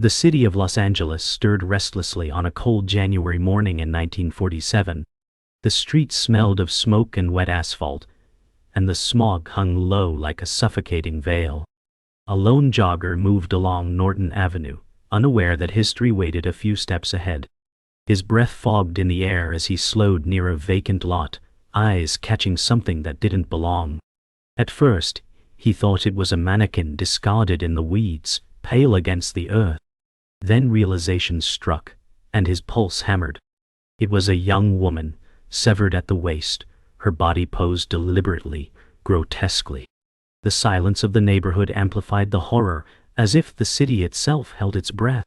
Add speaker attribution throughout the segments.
Speaker 1: The city of Los Angeles stirred restlessly on a cold January morning in 1947. The streets smelled of smoke and wet asphalt, and the smog hung low like a suffocating veil. A lone jogger moved along Norton Avenue, unaware that history waited a few steps ahead. His breath fogged in the air as he slowed near a vacant lot, eyes catching something that didn't belong. At first, he thought it was a mannequin discarded in the weeds, pale against the earth. Then realization struck, and his pulse hammered. It was a young woman, severed at the waist, her body posed deliberately, grotesquely. The silence of the neighborhood amplified the horror, as if the city itself held its breath.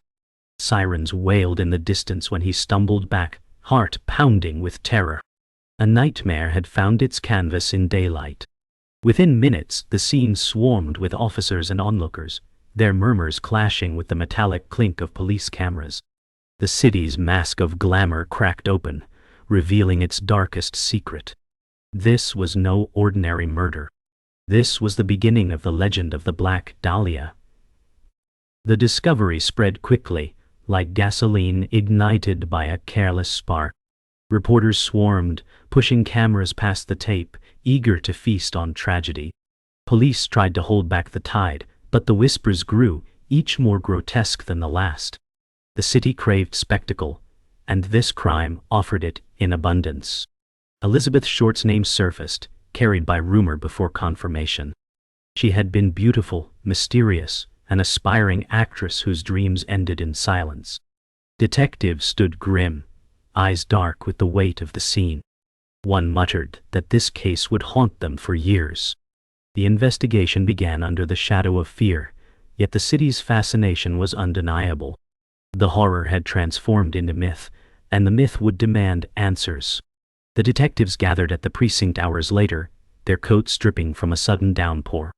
Speaker 1: Sirens wailed in the distance when he stumbled back, heart pounding with terror. A nightmare had found its canvas in daylight. Within minutes, the scene swarmed with officers and onlookers, their murmurs clashing with the metallic clink of police cameras. The city's mask of glamour cracked open, revealing its darkest secret. This was no ordinary murder. This was the beginning of the legend of the Black Dahlia. The discovery spread quickly, like gasoline ignited by a careless spark. Reporters swarmed, pushing cameras past the tape, eager to feast on tragedy. Police tried to hold back the tide, but the whispers grew, each more grotesque than the last. The city craved spectacle, and this crime offered it in abundance. Elizabeth Short's name surfaced, carried by rumor before confirmation. She had been beautiful, mysterious, an aspiring actress whose dreams ended in silence. Detectives stood grim, eyes dark with the weight of the scene. One muttered that this case would haunt them for years. The investigation began under the shadow of fear, yet the city's fascination was undeniable. The horror had transformed into myth, and the myth would demand answers. The detectives gathered at the precinct hours later, their coats dripping from a sudden downpour.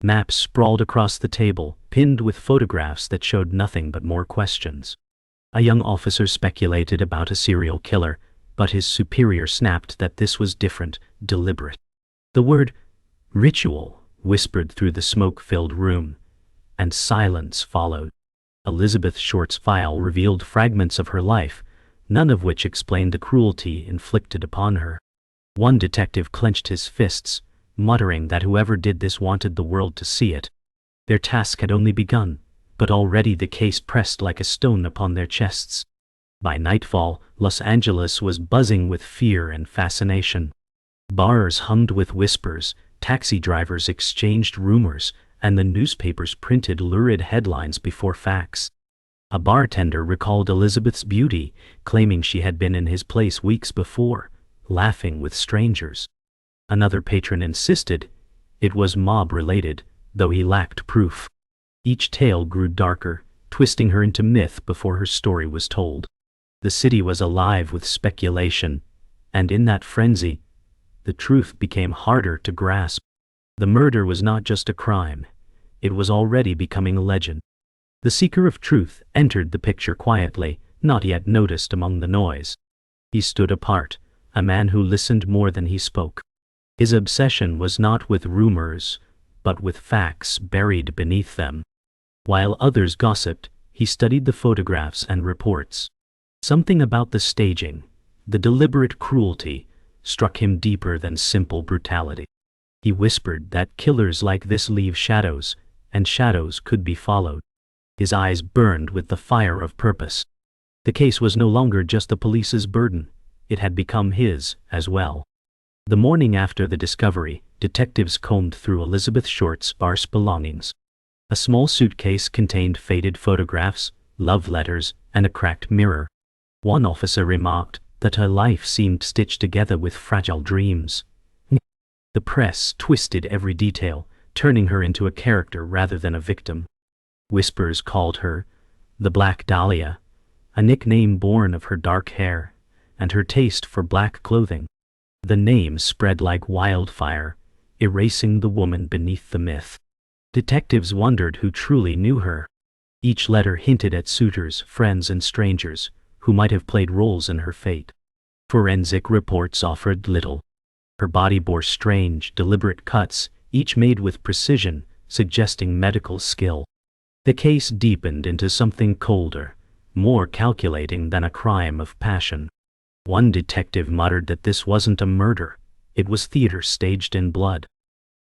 Speaker 1: Maps sprawled across the table, pinned with photographs that showed nothing but more questions. A young officer speculated about a serial killer, but his superior snapped that this was different, deliberate. The word ritual whispered through the smoke-filled room, and silence followed. Elizabeth Short's file revealed fragments of her life, none of which explained the cruelty inflicted upon her. One detective clenched his fists, muttering that whoever did this wanted the world to see it. Their task had only begun, but already the case pressed like a stone upon their chests. By nightfall, Los Angeles was buzzing with fear and fascination. Bars hummed with whispers, taxi drivers exchanged rumors, and the newspapers printed lurid headlines before facts. A bartender recalled Elizabeth's beauty, claiming she had been in his place weeks before, laughing with strangers. Another patron insisted it was mob-related, though he lacked proof. Each tale grew darker, twisting her into myth before her story was told. The city was alive with speculation, and in that frenzy, the truth became harder to grasp. The murder was not just a crime, it was already becoming a legend. The seeker of truth entered the picture quietly, not yet noticed among the noise. He stood apart, a man who listened more than he spoke. His obsession was not with rumors, but with facts buried beneath them. While others gossiped, he studied the photographs and reports. Something about the staging, the deliberate cruelty, struck him deeper than simple brutality. He whispered that killers like this leave shadows, and shadows could be followed. His eyes burned with the fire of purpose. The case was no longer just the police's burden, it had become his as well. The morning after the discovery, detectives combed through Elizabeth Short's sparse belongings. A small suitcase contained faded photographs, love letters, and a cracked mirror. One officer remarked that her life seemed stitched together with fragile dreams. The press twisted every detail, turning her into a character rather than a victim. Whispers called her the Black Dahlia, a nickname born of her dark hair and her taste for black clothing. The name spread like wildfire, erasing the woman beneath the myth. Detectives wondered who truly knew her. Each letter hinted at suitors, friends, and strangers who might have played roles in her fate. Forensic reports offered little. Her body bore strange, deliberate cuts, each made with precision, suggesting medical skill. The case deepened into something colder, more calculating than a crime of passion. One detective muttered that this wasn't a murder, it was theater staged in blood.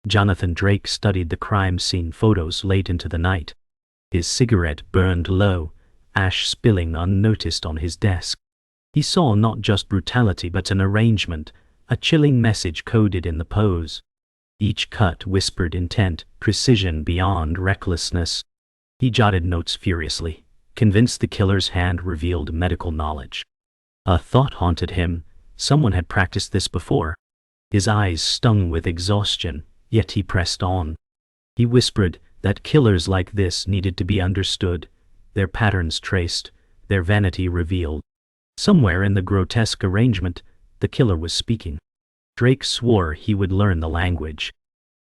Speaker 1: Jonathan Drake studied the crime scene photos late into the night. His cigarette burned low, ash spilling unnoticed on his desk. He saw not just brutality but an arrangement, a chilling message coded in the pose. Each cut whispered intent, precision beyond recklessness. He jotted notes furiously, convinced the killer's hand revealed medical knowledge. A thought haunted him, someone had practiced this before. His eyes stung with exhaustion, yet he pressed on. He whispered that killers like this needed to be understood, their patterns traced, their vanity revealed. Somewhere in the grotesque arrangement, the killer was speaking. Drake swore he would learn the language.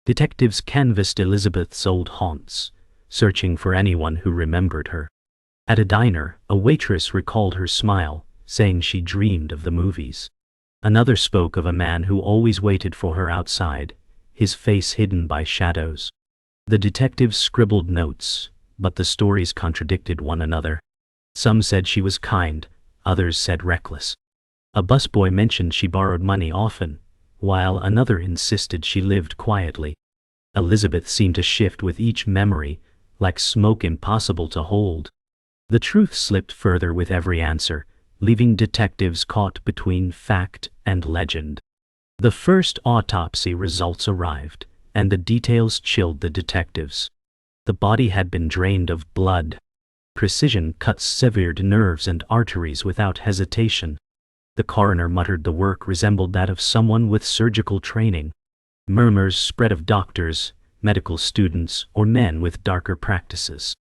Speaker 1: Detectives canvassed Elizabeth's old haunts, searching for anyone who remembered her. At a diner, a waitress recalled her smile, saying she dreamed of the movies. Another spoke of a man who always waited for her outside, his face hidden by shadows. The detectives scribbled notes, but the stories contradicted one another. Some said she was kind, others said reckless. A busboy mentioned she borrowed money often, while another insisted she lived quietly. Elizabeth seemed to shift with each memory, like smoke impossible to hold. The truth slipped further with every answer, leaving detectives caught between fact and legend. The first autopsy results arrived, and the details chilled the detectives. The body had been drained of blood. Precision cuts severed nerves and arteries without hesitation. The coroner muttered the work resembled that of someone with surgical training. Murmurs spread of doctors, medical students, or men with darker practices.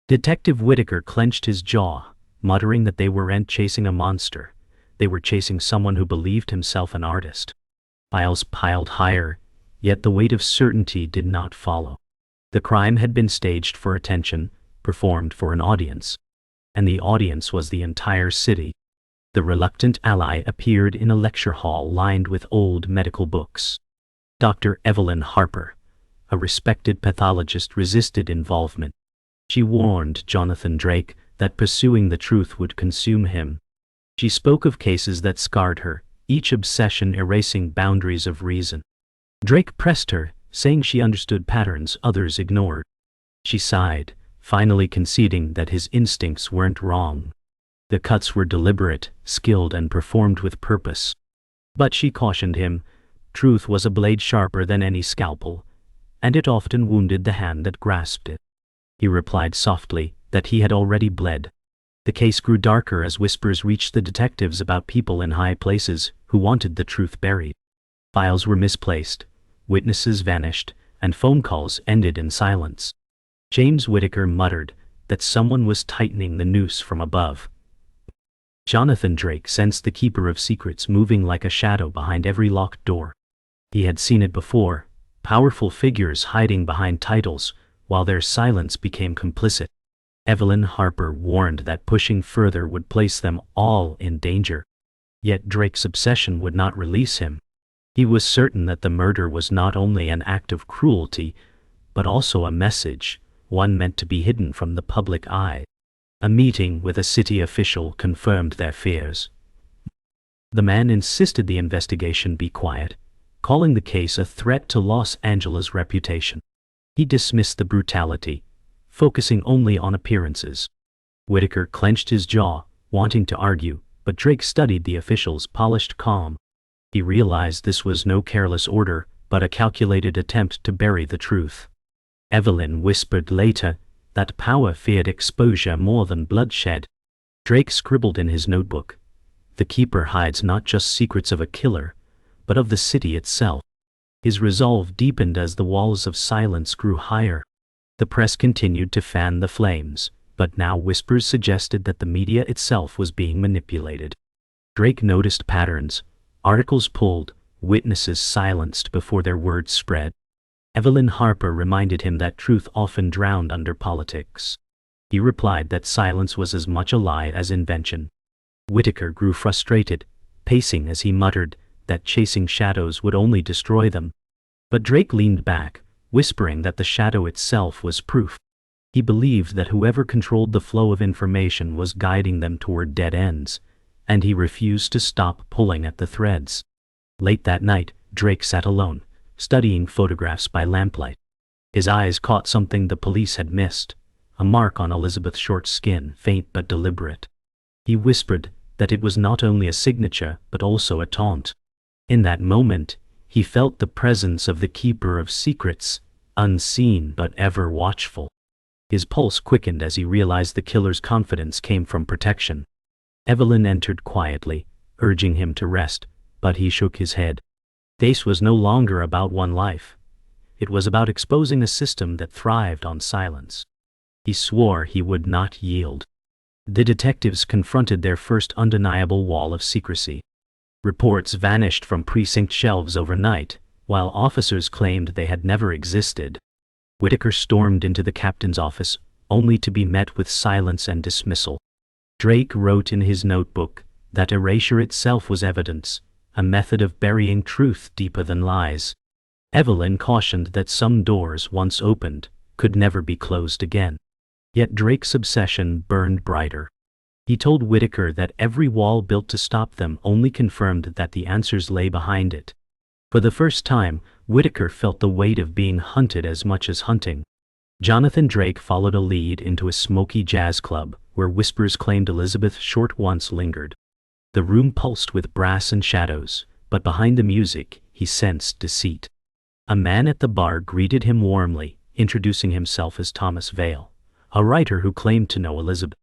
Speaker 1: Detective Whitaker clenched his jaw, muttering that they weren't chasing a monster. They were chasing someone who believed himself an artist. Files piled higher, yet the weight of certainty did not follow. The crime had been staged for attention, performed for an audience. And the audience was the entire city. The reluctant ally appeared in a lecture hall lined with old medical books. Dr. Evelyn Harper, a respected pathologist, resisted involvement. She warned Jonathan Drake that pursuing the truth would consume him. She spoke of cases that scarred her, each obsession erasing boundaries of reason. Drake pressed her, saying she understood patterns others ignored. She sighed, finally conceding that his instincts weren't wrong. The cuts were deliberate, skilled, and performed with purpose. But she cautioned him, truth was a blade sharper than any scalpel, and it often wounded the hand that grasped it. He replied softly that he had already bled. The case grew darker as whispers reached the detectives about people in high places who wanted the truth buried. Files were misplaced, witnesses vanished, and phone calls ended in silence. James Whitaker muttered that someone was tightening the noose from above. Jonathan Drake sensed the keeper of secrets moving like a shadow behind every locked door. He had seen it before, powerful figures hiding behind titles, while their silence became complicit. Evelyn Harper warned that pushing further would place them all in danger. Yet Drake's obsession would not release him. He was certain that the murder was not only an act of cruelty, but also a message, one meant to be hidden from the public eye. A meeting with a city official confirmed their fears. The man insisted the investigation be quiet, calling the case a threat to Los Angeles' reputation. He dismissed the brutality, focusing only on appearances. Whitaker clenched his jaw, wanting to argue, but Drake studied the official's polished calm. He realized this was no careless order, but a calculated attempt to bury the truth. Evelyn whispered later that power feared exposure more than bloodshed. Drake scribbled in his notebook, "The keeper hides not just secrets of a killer, but of the city itself." His resolve deepened as the walls of silence grew higher. The press continued to fan the flames, but now whispers suggested that the media itself was being manipulated. Drake noticed patterns, articles pulled, witnesses silenced before their words spread. Evelyn Harper reminded him that truth often drowned under politics. He replied that silence was as much a lie as invention. Whitaker grew frustrated, pacing as he muttered that chasing shadows would only destroy them. But Drake leaned back, whispering that the shadow itself was proof. He believed that whoever controlled the flow of information was guiding them toward dead ends, and he refused to stop pulling at the threads. Late that night, Drake sat alone, studying photographs by lamplight. His eyes caught something the police had missed, a mark on Elizabeth Short's skin, faint but deliberate. He whispered that it was not only a signature but also a taunt. In that moment, he felt the presence of the keeper of secrets, unseen but ever watchful. His pulse quickened as he realized the killer's confidence came from protection. Evelyn entered quietly, urging him to rest, but he shook his head. This was no longer about one life. It was about exposing a system that thrived on silence. He swore he would not yield. The detectives confronted their first undeniable wall of secrecy. Reports vanished from precinct shelves overnight, while officers claimed they had never existed. Whitaker stormed into the captain's office, only to be met with silence and dismissal. Drake wrote in his notebook that erasure itself was evidence, a method of burying truth deeper than lies. Evelyn cautioned that some doors, once opened, could never be closed again. Yet Drake's obsession burned brighter. He told Whitaker that every wall built to stop them only confirmed that the answers lay behind it. For the first time, Whitaker felt the weight of being hunted as much as hunting. Jonathan Drake followed a lead into a smoky jazz club, where whispers claimed Elizabeth Short once lingered. The room pulsed with brass and shadows, but behind the music, he sensed deceit. A man at the bar greeted him warmly, introducing himself as Thomas Vale, a writer who claimed to know Elizabeth.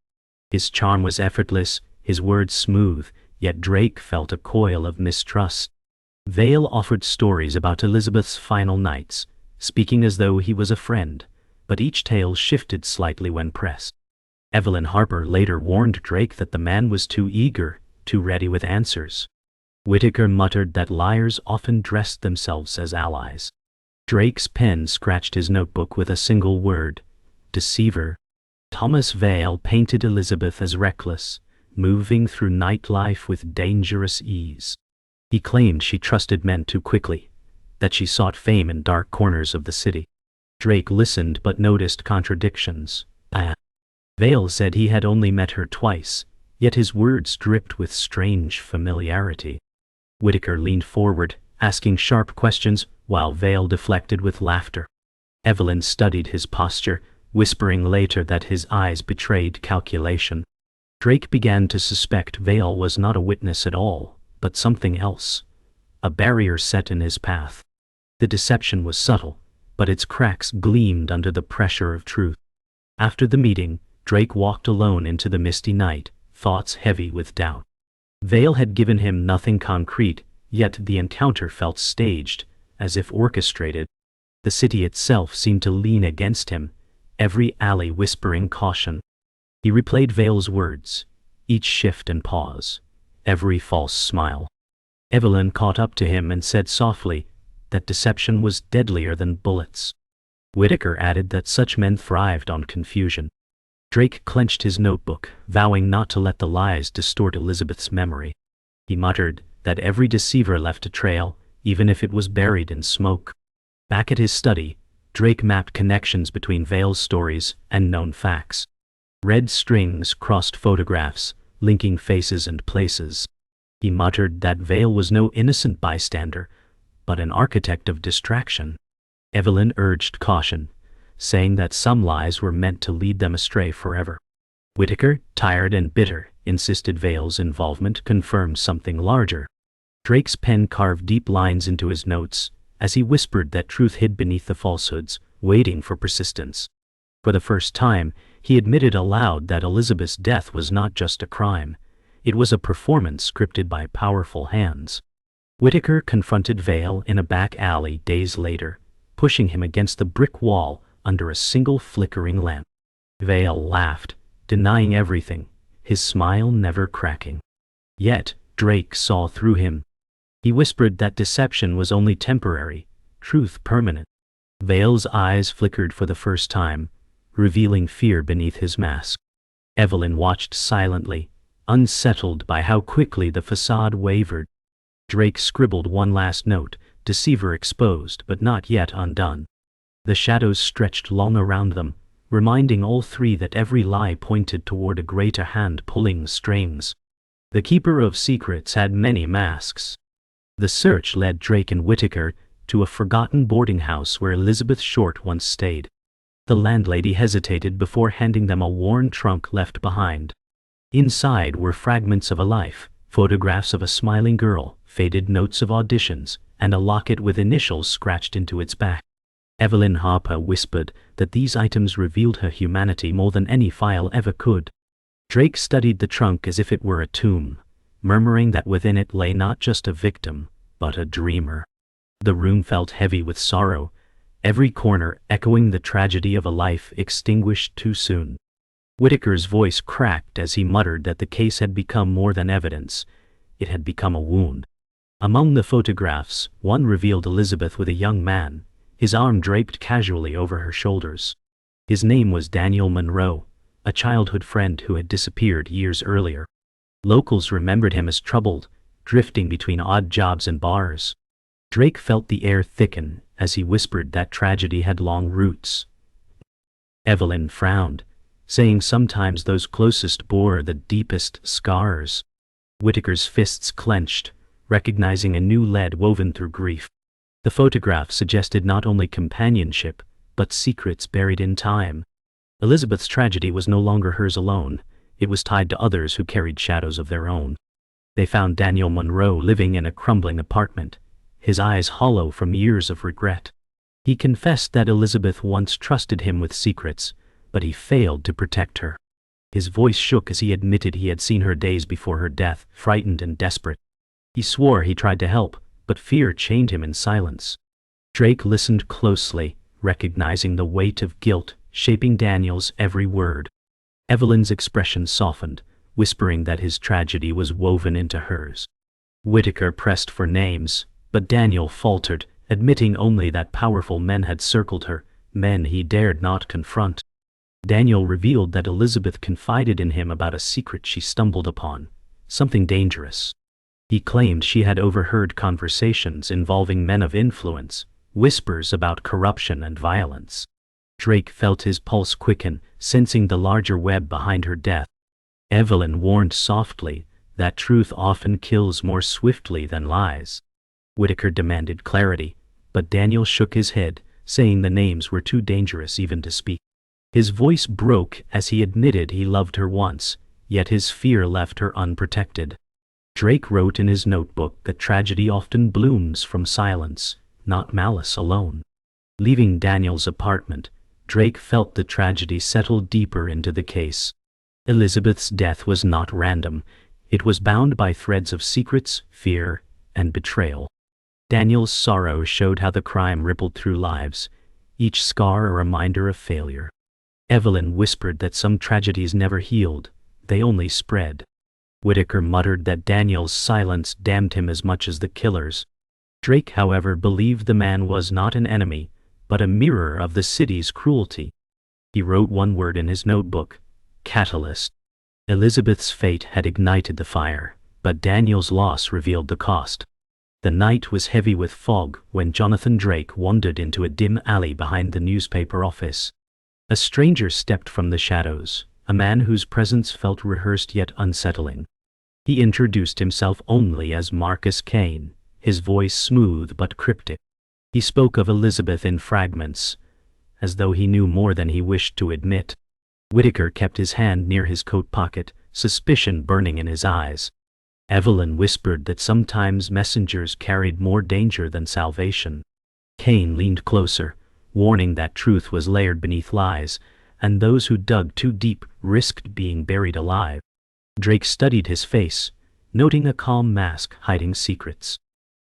Speaker 1: His charm was effortless, his words smooth, yet Drake felt a coil of mistrust. Vale offered stories about Elizabeth's final nights, speaking as though he was a friend, but each tale shifted slightly when pressed. Evelyn Harper later warned Drake that the man was too eager, too ready with answers. Whitaker muttered that liars often dressed themselves as allies. Drake's pen scratched his notebook with a single word: deceiver. Thomas Vale painted Elizabeth as reckless, moving through nightlife with dangerous ease. He claimed she trusted men too quickly, that she sought fame in dark corners of the city. Drake listened but noticed contradictions. Vale said he had only met her twice, yet his words dripped with strange familiarity. Whitaker leaned forward, asking sharp questions, while Vale deflected with laughter. Evelyn studied his posture, whispering later that his eyes betrayed calculation. Drake began to suspect Vale was not a witness at all, but something else, a barrier set in his path. The deception was subtle, but its cracks gleamed under the pressure of truth. After the meeting, Drake walked alone into the misty night, thoughts heavy with doubt. Vale had given him nothing concrete, yet the encounter felt staged, as if orchestrated. The city itself seemed to lean against him, every alley whispering caution. He replayed Vale's words, each shift and pause, every false smile. Evelyn caught up to him and said softly that deception was deadlier than bullets. Whitaker added that such men thrived on confusion. Drake clenched his notebook, vowing not to let the lies distort Elizabeth's memory. He muttered that every deceiver left a trail, even if it was buried in smoke. Back at his study, Drake mapped connections between Vale's stories and known facts. Red strings crossed photographs, linking faces and places. He muttered that Vale was no innocent bystander, but an architect of distraction. Evelyn urged caution, saying that some lies were meant to lead them astray forever. Whitaker, tired and bitter, insisted Vale's involvement confirmed something larger. Drake's pen carved deep lines into his notes, as he whispered that truth hid beneath the falsehoods, waiting for persistence. For the first time, he admitted aloud that Elizabeth's death was not just a crime. It was a performance scripted by powerful hands. Whitaker confronted Vale in a back alley days later, pushing him against the brick wall under a single flickering lamp. Vale laughed, denying everything, his smile never cracking. Yet, Drake saw through him. He whispered that deception was only temporary, truth permanent. Vale's eyes flickered for the first time, revealing fear beneath his mask. Evelyn watched silently, unsettled by how quickly the facade wavered. Drake scribbled one last note, deceiver exposed but not yet undone. The shadows stretched long around them, reminding all three that every lie pointed toward a greater hand pulling strings. The keeper of secrets had many masks. The search led Drake and Whitaker to a forgotten boarding house where Elizabeth Short once stayed. The landlady hesitated before handing them a worn trunk left behind. Inside were fragments of a life, photographs of a smiling girl, faded notes of auditions, and a locket with initials scratched into its back. Evelyn Harper whispered that these items revealed her humanity more than any file ever could. Drake studied the trunk as if it were a tomb, murmuring that within it lay not just a victim, but a dreamer. The room felt heavy with sorrow, every corner echoing the tragedy of a life extinguished too soon. Whitaker's voice cracked as he muttered that the case had become more than evidence, it had become a wound. Among the photographs, one revealed Elizabeth with a young man, his arm draped casually over her shoulders. His name was Daniel Monroe, a childhood friend who had disappeared years earlier. Locals remembered him as troubled, drifting between odd jobs and bars. Drake felt the air thicken as he whispered that tragedy had long roots. Evelyn frowned, saying sometimes those closest bore the deepest scars. Whitaker's fists clenched, recognizing a new lead woven through grief. The photograph suggested not only companionship, but secrets buried in time. Elizabeth's tragedy was no longer hers alone, it was tied to others who carried shadows of their own. They found Daniel Monroe living in a crumbling apartment, his eyes hollow from years of regret. He confessed that Elizabeth once trusted him with secrets, but he failed to protect her. His voice shook as he admitted he had seen her days before her death, frightened and desperate. He swore he tried to help, but fear chained him in silence. Drake listened closely, recognizing the weight of guilt shaping Daniel's every word. Evelyn's expression softened, whispering that his tragedy was woven into hers. Whitaker pressed for names, but Daniel faltered, admitting only that powerful men had circled her, men he dared not confront. Daniel revealed that Elizabeth confided in him about a secret she stumbled upon, something dangerous. He claimed she had overheard conversations involving men of influence, whispers about corruption and violence. Drake felt his pulse quicken, sensing the larger web behind her death. Evelyn warned softly that truth often kills more swiftly than lies. Whitaker demanded clarity, but Daniel shook his head, saying the names were too dangerous even to speak. His voice broke as he admitted he loved her once, yet his fear left her unprotected. Drake wrote in his notebook that tragedy often blooms from silence, not malice alone. Leaving Daniel's apartment, Drake felt the tragedy settle deeper into the case. Elizabeth's death was not random. It was bound by threads of secrets, fear, and betrayal. Daniel's sorrow showed how the crime rippled through lives, each scar a reminder of failure. Evelyn whispered that some tragedies never healed, they only spread. Whitaker muttered that Daniel's silence damned him as much as the killer's. Drake, however, believed the man was not an enemy, but a mirror of the city's cruelty. He wrote one word in his notebook: catalyst. Elizabeth's fate had ignited the fire, but Daniel's loss revealed the cost. The night was heavy with fog when Jonathan Drake wandered into a dim alley behind the newspaper office. A stranger stepped from the shadows, a man whose presence felt rehearsed yet unsettling. He introduced himself only as Marcus Kane, his voice smooth but cryptic. He spoke of Elizabeth in fragments, as though he knew more than he wished to admit. Whitaker kept his hand near his coat pocket, suspicion burning in his eyes. Evelyn whispered that sometimes messengers carried more danger than salvation. Kane leaned closer, warning that truth was layered beneath lies, and those who dug too deep risked being buried alive. Drake studied his face, noting a calm mask hiding secrets.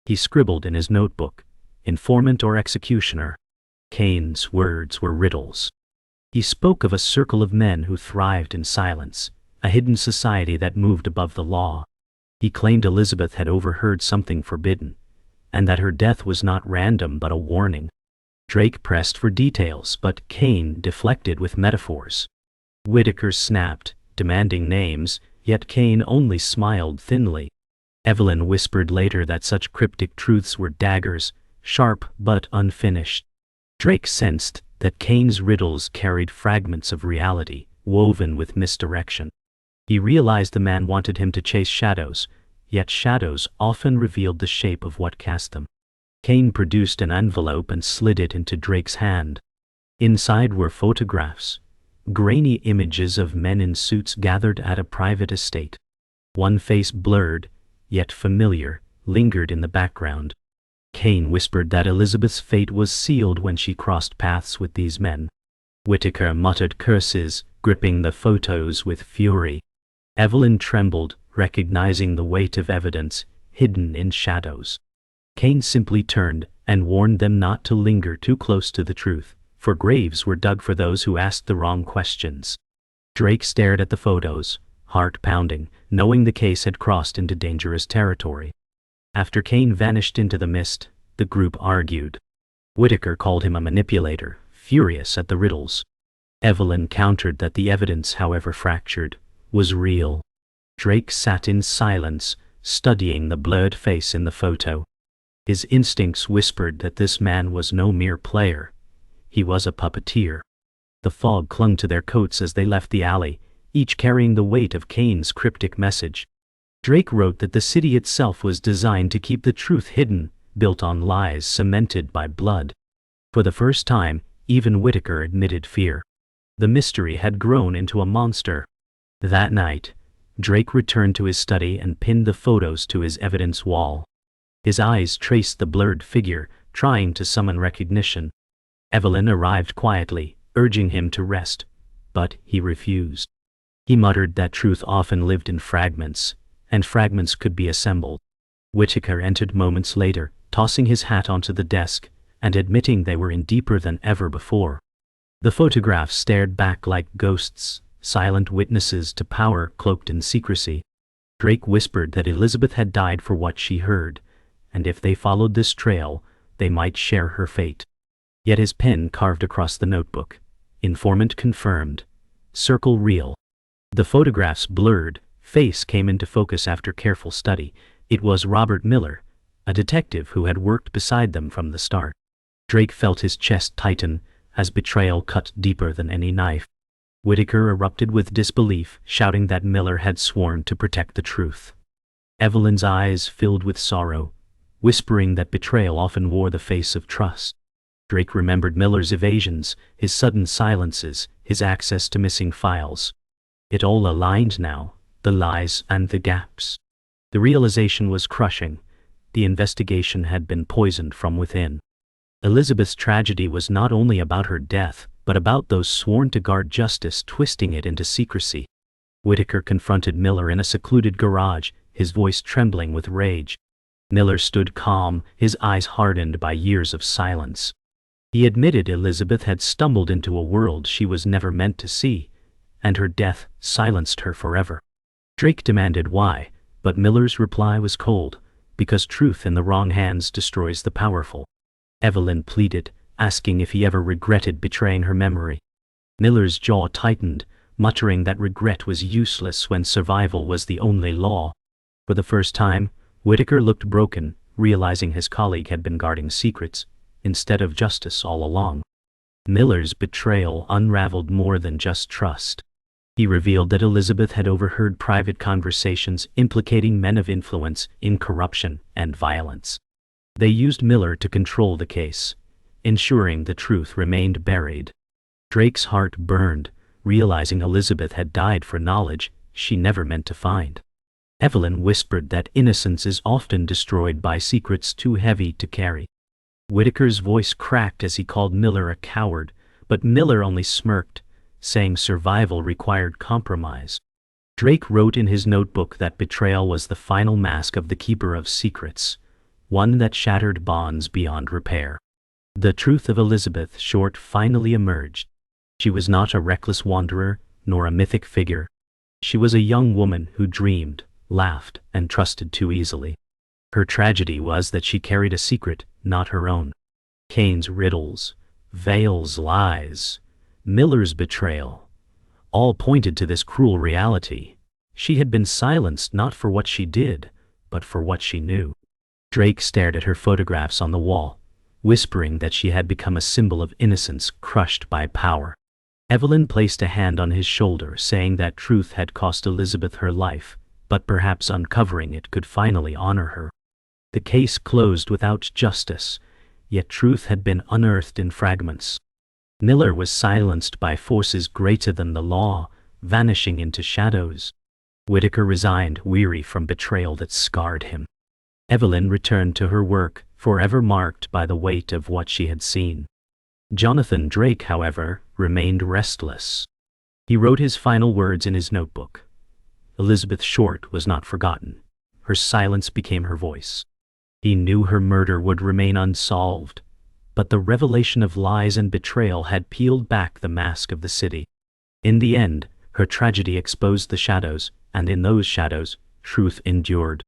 Speaker 1: He scribbled in his notebook, informant or executioner. Kane's words were riddles. He spoke of a circle of men who thrived in silence, a hidden society that moved above the law. He claimed Elizabeth had overheard something forbidden, and that her death was not random but a warning. Drake pressed for details, but Kane deflected with metaphors. Whitaker snapped, demanding names, yet Kane only smiled thinly. Evelyn whispered later that such cryptic truths were daggers, sharp but unfinished. Drake sensed that Kane's riddles carried fragments of reality, woven with misdirection. He realized the man wanted him to chase shadows, yet shadows often revealed the shape of what cast them. Kane produced an envelope and slid it into Drake's hand. Inside were photographs, grainy images of men in suits gathered at a private estate. One face, blurred, yet familiar, lingered in the background. Kane whispered that Elizabeth's fate was sealed when she crossed paths with these men. Whitaker muttered curses, gripping the photos with fury. Evelyn trembled, recognizing the weight of evidence hidden in shadows. Kane simply turned and warned them not to linger too close to the truth, for graves were dug for those who asked the wrong questions. Drake stared at the photos, heart pounding, knowing the case had crossed into dangerous territory. After Kane vanished into the mist, the group argued. Whitaker called him a manipulator, furious at the riddles. Evelyn countered that the evidence, however fractured, was real. Drake sat in silence, studying the blurred face in the photo. His instincts whispered that this man was no mere player. He was a puppeteer. The fog clung to their coats as they left the alley, each carrying the weight of Kane's cryptic message. Drake wrote that the city itself was designed to keep the truth hidden, built on lies cemented by blood. For the first time, even Whitaker admitted fear. The mystery had grown into a monster. That night, Drake returned to his study and pinned the photos to his evidence wall. His eyes traced the blurred figure, trying to summon recognition. Evelyn arrived quietly, urging him to rest, but he refused. He muttered that truth often lived in fragments, and fragments could be assembled. Whitaker entered moments later, tossing his hat onto the desk, and admitting they were in deeper than ever before. The photographs stared back like ghosts, silent witnesses to power cloaked in secrecy. Drake whispered that Elizabeth had died for what she heard, and if they followed this trail, they might share her fate. Yet his pen carved across the notebook. Informant confirmed. Circle real. The photographs blurred. Face came into focus after careful study. It was Robert Miller, a detective who had worked beside them from the start. Drake felt his chest tighten as betrayal cut deeper than any knife. Whitaker erupted with disbelief, shouting that Miller had sworn to protect the truth. Evelyn's eyes filled with sorrow, whispering that betrayal often wore the face of trust. Drake remembered Miller's evasions, his sudden silences, his access to missing files. It all aligned now, the lies and the gaps. The realization was crushing. The investigation had been poisoned from within. Elizabeth's tragedy was not only about her death, but about those sworn to guard justice twisting it into secrecy. Whitaker confronted Miller in a secluded garage, his voice trembling with rage. Miller stood calm, his eyes hardened by years of silence. He admitted Elizabeth had stumbled into a world she was never meant to see, and her death silenced her forever. Drake demanded why, but Miller's reply was cold, because truth in the wrong hands destroys the powerful. Evelyn pleaded, asking if he ever regretted betraying her memory. Miller's jaw tightened, muttering that regret was useless when survival was the only law. For the first time, Whitaker looked broken, realizing his colleague had been guarding secrets, instead of justice all along. Miller's betrayal unraveled more than just trust. He revealed that Elizabeth had overheard private conversations implicating men of influence in corruption and violence. They used Miller to control the case, ensuring the truth remained buried. Drake's heart burned, realizing Elizabeth had died for knowledge she never meant to find. Evelyn whispered that innocence is often destroyed by secrets too heavy to carry. Whitaker's voice cracked as he called Miller a coward, but Miller only smirked, saying survival required compromise. Drake wrote in his notebook that betrayal was the final mask of the keeper of secrets, one that shattered bonds beyond repair. The truth of Elizabeth Short finally emerged. She was not a reckless wanderer, nor a mythic figure. She was a young woman who dreamed, laughed, and trusted too easily. Her tragedy was that she carried a secret, not her own. Kane's riddles, Vale's lies, Miller's betrayal, all pointed to this cruel reality. She had been silenced not for what she did, but for what she knew. Drake stared at her photographs on the wall, whispering that she had become a symbol of innocence crushed by power. Evelyn placed a hand on his shoulder, saying that truth had cost Elizabeth her life, but perhaps uncovering it could finally honor her. The case closed without justice, yet truth had been unearthed in fragments. Miller was silenced by forces greater than the law, vanishing into shadows. Whitaker resigned, weary from betrayal that scarred him. Evelyn returned to her work, forever marked by the weight of what she had seen. Jonathan Drake, however, remained restless. He wrote his final words in his notebook. Elizabeth Short was not forgotten. Her silence became her voice. He knew her murder would remain unsolved, but the revelation of lies and betrayal had peeled back the mask of the city. In the end, her tragedy exposed the shadows, and in those shadows, truth endured.